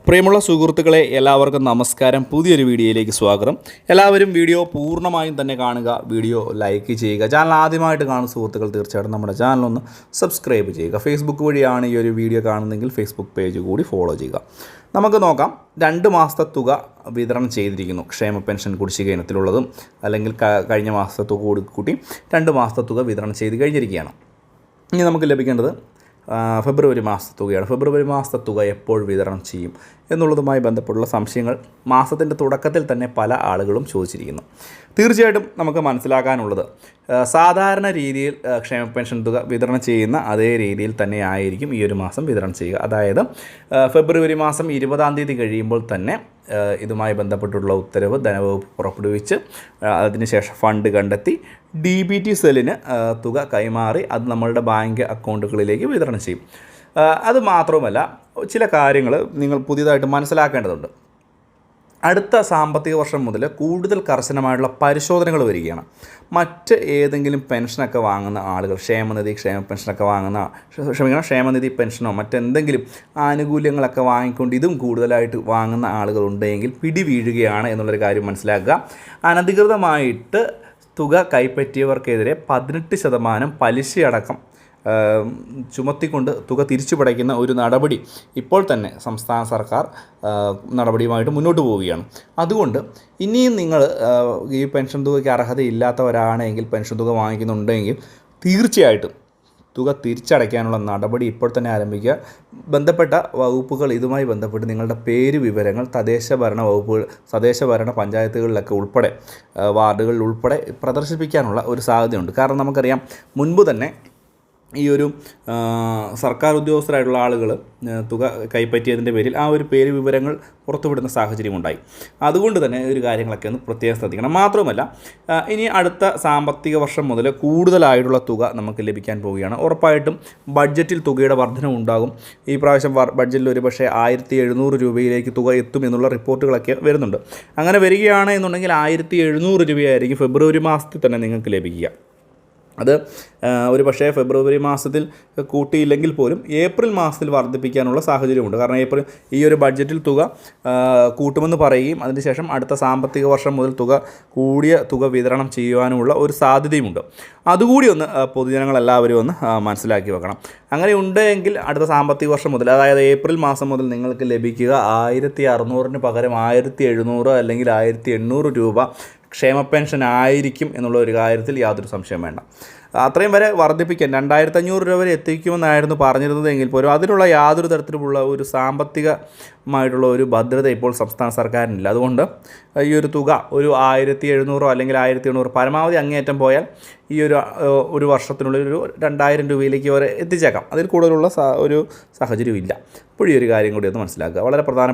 പ്രിയമുള്ള സുഹൃത്തുക്കളെ എല്ലാവർക്കും നമസ്കാരം. പുതിയൊരു വീഡിയോയിലേക്ക് സ്വാഗതം. എല്ലാവരും വീഡിയോ പൂർണ്ണമായും തന്നെ കാണുക, വീഡിയോ ലൈക്ക് ചെയ്യുക. ചാനൽ ആദ്യമായിട്ട് കാണുന്ന സുഹൃത്തുക്കൾ തീർച്ചയായിട്ടും നമ്മുടെ ചാനലൊന്ന് സബ്സ്ക്രൈബ് ചെയ്യുക. ഫേസ്ബുക്ക് വഴിയാണ് ഈ ഒരു വീഡിയോ കാണുന്നതെങ്കിൽ ഫേസ്ബുക്ക് പേജ് കൂടി ഫോളോ ചെയ്യുക. നമുക്ക് നോക്കാം. 2 മാസത്തെ തുക വിതരണം ചെയ്തിരിക്കുന്നു. ക്ഷേമ പെൻഷൻ കുടിശ്ശിക ഇനത്തിലുള്ളതും അല്ലെങ്കിൽ കഴിഞ്ഞ മാസത്തെ തുക കൂട്ടി 2 മാസത്തെ തുക വിതരണം ചെയ്ത് കഴിഞ്ഞിരിക്കുകയാണ്. ഇനി നമുക്ക് ലഭിക്കേണ്ടത് ഫെബ്രുവരി മാസത്തെ തുകയാണ്. ഫെബ്രുവരി മാസത്തെ തുക എപ്പോൾ വിതരണം ചെയ്യും എന്നുള്ളതുമായി ബന്ധപ്പെട്ടുള്ള സംശയങ്ങൾ മാസത്തിൻ്റെ തുടക്കത്തിൽ തന്നെ പല ആളുകളും ചോദിച്ചിരിക്കുന്നു. തീർച്ചയായിട്ടും നമുക്ക് മനസ്സിലാക്കാനുള്ളത് സാധാരണ രീതിയിൽ ക്ഷേമ പെൻഷൻ തുക വിതരണം ചെയ്യുന്ന അതേ രീതിയിൽ തന്നെ ആയിരിക്കും ഈ ഒരു മാസം വിതരണം ചെയ്യുക. അതായത് ഫെബ്രുവരി മാസം 20-ാം തീയതി കഴിയുമ്പോൾ തന്നെ ഇതുമായി ബന്ധപ്പെട്ടുള്ള ഉത്തരവ് ധനവകുപ്പ് പുറപ്പെടുവിച്ച് അതിനുശേഷം ഫണ്ട് കണ്ടെത്തി DBT സെല്ലിന് തുക കൈമാറി അത് നമ്മളുടെ ബാങ്ക് അക്കൗണ്ടുകളിലേക്ക് വിതരണം ചെയ്യും. അത് മാത്രമല്ല, ചില കാര്യങ്ങൾ നിങ്ങൾ പുതിയതായിട്ട് മനസ്സിലാക്കേണ്ടതുണ്ട്. അടുത്ത സാമ്പത്തിക വർഷം മുതൽ കൂടുതൽ കർശനമായിട്ടുള്ള പരിശോധനകൾ വരികയാണ്. മറ്റ് ഏതെങ്കിലും പെൻഷനൊക്കെ വാങ്ങുന്ന ആളുകൾ, ക്ഷേമനിധി പെൻഷനോ മറ്റെന്തെങ്കിലും ആനുകൂല്യങ്ങളൊക്കെ വാങ്ങിക്കൊണ്ട് ഇതും കൂടുതലായിട്ട് വാങ്ങുന്ന ആളുകളുണ്ടെങ്കിൽ പിടി വീഴുകയാണ് എന്നുള്ളൊരു കാര്യം മനസ്സിലാക്കുക. അനധികൃതമായിട്ട് തുക കൈപ്പറ്റിയവർക്കെതിരെ 18% പലിശയടക്കം ചുമത്തിക്കൊണ്ട് തുക തിരിച്ചു പടയ്ക്കുന്ന ഒരു നടപടി ഇപ്പോൾ തന്നെ സംസ്ഥാന സർക്കാർ നടപടിയുമായിട്ട് മുന്നോട്ട് പോവുകയാണ്. അതുകൊണ്ട് ഇനിയും നിങ്ങൾ ഈ പെൻഷൻ തുകയ്ക്ക് അർഹതയില്ലാത്തവരാണെങ്കിൽ, പെൻഷൻ തുക വാങ്ങിക്കുന്നുണ്ടെങ്കിൽ തീർച്ചയായിട്ടും തുക തിരിച്ചടയ്ക്കാനുള്ള നടപടി ഇപ്പോൾ തന്നെ ആരംഭിക്കുക. ബന്ധപ്പെട്ട വകുപ്പുകൾ ഇതുമായി ബന്ധപ്പെട്ട് നിങ്ങളുടെ പേര് വിവരങ്ങൾ തദ്ദേശഭരണ വകുപ്പുകൾ, തദ്ദേശഭരണ പഞ്ചായത്തുകളിലൊക്കെ ഉൾപ്പെടെ, വാർഡുകളിൽ ഉൾപ്പെടെ പ്രദർശിപ്പിക്കാനുള്ള ഒരു സാധ്യതയുണ്ട്. കാരണം നമുക്കറിയാം, മുൻപ് തന്നെ ഈ ഒരു സർക്കാർ ഉദ്യോഗസ്ഥരായിട്ടുള്ള ആളുകൾ തുക കൈപ്പറ്റിയതിൻ്റെ പേരിൽ ആ ഒരു പേര് വിവരങ്ങൾ പുറത്തുവിടുന്ന സാഹചര്യമുണ്ടായി. അതുകൊണ്ട് തന്നെ ഒരു കാര്യങ്ങളൊക്കെ ഒന്ന് പ്രത്യേകം ശ്രദ്ധിക്കണം. മാത്രമല്ല, ഇനി അടുത്ത സാമ്പത്തിക വർഷം മുതൽ കൂടുതലായിട്ടുള്ള തുക നമുക്ക് ലഭിക്കാൻ പോവുകയാണ്. ഉറപ്പായിട്ടും ബഡ്ജറ്റിൽ തുകയുടെ വർധന ഉണ്ടാകും. ഈ പ്രാവശ്യം ബഡ്ജറ്റിൽ ഒരുപക്ഷെ 1700 രൂപയിലേക്ക് തുക എത്തും എന്നുള്ള റിപ്പോർട്ടുകളൊക്കെ വരുന്നുണ്ട്. അങ്ങനെ വരികയാണ് എന്നുണ്ടെങ്കിൽ 1700 രൂപയായിരിക്കും ഫെബ്രുവരി മാസത്തിൽ തന്നെ നിങ്ങൾക്ക് ലഭിക്കുക. അത് ഒരു പക്ഷേ ഫെബ്രുവരി മാസത്തിൽ കൂട്ടിയില്ലെങ്കിൽ പോലും ഏപ്രിൽ മാസത്തിൽ വർദ്ധിപ്പിക്കാനുള്ള സാഹചര്യമുണ്ട്. കാരണം ഈ ഒരു ബഡ്ജറ്റിൽ തുക കൂട്ടുമെന്ന് പറയുകയും അതിനുശേഷം അടുത്ത സാമ്പത്തിക വർഷം മുതൽ കൂടിയ തുക വിതരണം ചെയ്യുവാനുമുള്ള ഒരു സാധ്യതയുമുണ്ട്. അതുകൂടി ഒന്ന് പൊതുജനങ്ങളെല്ലാവരും ഒന്ന് മനസ്സിലാക്കി വെക്കണം. അങ്ങനെ ഉണ്ടെങ്കിൽ അടുത്ത സാമ്പത്തിക വർഷം മുതൽ, അതായത് ഏപ്രിൽ മാസം മുതൽ നിങ്ങൾക്ക് ലഭിക്കുക 1600-ന് പകരം 1700 അല്ലെങ്കിൽ 1800 രൂപ ക്ഷേമ പെൻഷൻ ആയിരിക്കും എന്നുള്ള ഒരു കാര്യത്തിൽ യാതൊരു സംശയം വേണ്ട. അത്രയും വരെ വർദ്ധിപ്പിക്കാൻ 2500 രൂപ വരെ എത്തിക്കുമെന്നായിരുന്നു പറഞ്ഞിരുന്നതെങ്കിൽ പോലും അതിനുള്ള യാതൊരു തരത്തിലുമുള്ള ഒരു സാമ്പത്തികമായിട്ടുള്ള ഒരു ഭദ്രത ഇപ്പോൾ സംസ്ഥാന സർക്കാരിനില്ല. അതുകൊണ്ട് ഈ ഒരു തുക ഒരു 1700 അല്ലെങ്കിൽ 1800 പരമാവധി അങ്ങേയറ്റം പോയാൽ ഈ ഒരു വർഷത്തിനുള്ളിൽ ഒരു 2000 രൂപയിലേക്ക് വരെ എത്തിച്ചേക്കാം. അതിൽ കൂടുതലുള്ള ഒരു സാഹചര്യമില്ല. അപ്പോൾ ഈ ഒരു കാര്യം കൂടി ഒന്ന് മനസ്സിലാക്കുക. വളരെ പ്രധാന